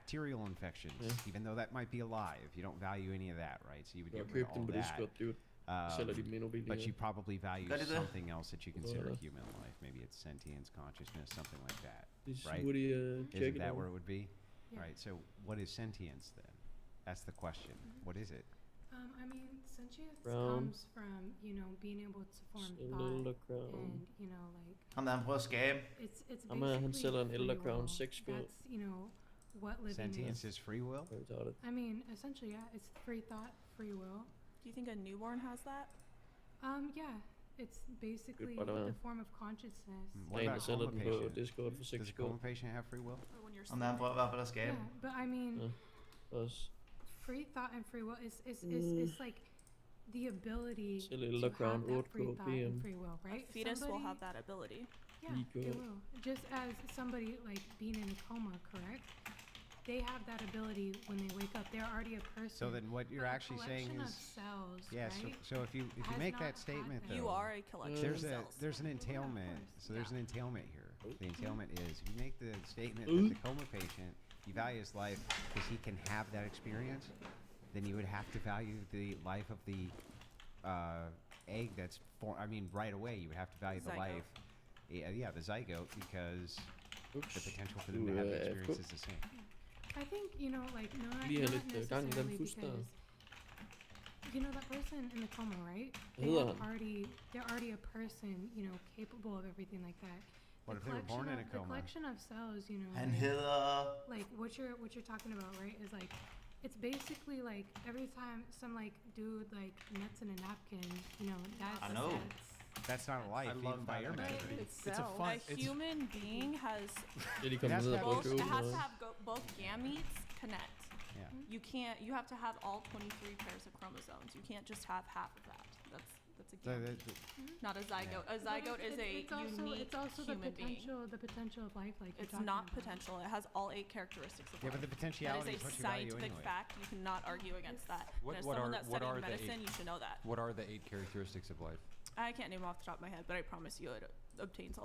bacterial infections, even though that might be alive. You don't value any of that, right? So you would Jeg get har rid of købt all dem på that. Discord, dude. Sælger de dem endnu billigere. But you probably value Gør de det? something else that you consider Hvad? human life. Maybe it's sentience, consciousness, something like that, Det right? suger de Isn't tjekke that where it would be? Yeah. Right. So what is sentience then? That's the question. What is it? I mean, sentience Brown. comes from, you know, being able to form Elder thought Crown. and, you know, like Ham der han prøver at skabe. it's Ham her, han basically sælger en Elder free Crown will. 6 spil. That's, you know, what living Sentience is. is free will? Har vi taget det? I mean, essentially, yeah, it's free thought, free will. Do you think a newborn has that? Yeah, it's basically Good, but, the form of consciousness. What Der er en, der about a sælger coma den på patient? Discord for 6 Does a skål. coma patient have free will? Or when you're Ham der han prøver i hvert fald at skabe. Yeah, but I mean, Ja. Også. free thought and free will is like the ability Sælger to Elder have Crown that 8 free på thought and PM. free will, a right? fetus will Somebody- have that ability. Yeah, Nico. it will. Just as somebody like being in a coma, correct? They have that ability when they wake up. They're already a person. So then what you're But a actually saying collection is- of cells, Yeah. right? So if you has make not that had statement, that. though, You are a collection there's of a cells. there's an Yeah, of entailment. course. So there's an entailment here. The entailment is if you make the statement Mm. that the coma patient, you value his life because he can have that experience, then you would have to value the life of the egg that's right away you would have to value the Zygote. life. Yeah, the zygote, because Ups. the potential for them to have the experience is the same. I think, you know, like not, Lige have not lidt, gang i den necessarily fus der. because you know that person in the coma, right? Hvad hedder han? They're already a person, you know, capable of everything like that. What if they were born in a The coma? collection of cells, you know, Han hedder... like what you're talking about, right? Is like it's basically like every time some like dude like nuts in a napkin, you know, I know. That's not a life, I love even by that your imagery. measure. It's It's a cell. fun- A it's- human being has Det de kommer That's ned og that bruger both. Both It køben has to og... have both gametes connect. Yeah. You can't. You have to have all 23 pairs of chromosomes. You can't just have half of that. That's a So gamete, not a zygote. A zygote is a unique it's also human being. the potential of life, like you're It's talking not about. potential. It has all 8 characteristics of Yeah, life. but the That potentiality is is a what you value scientific anyway. fact. You cannot argue against that. What- and as what someone are- that's what studying are the medicine, eight- you should know that. What are the 8 characteristics of life? I can't name them off the top of my head, but I promise you it obtains a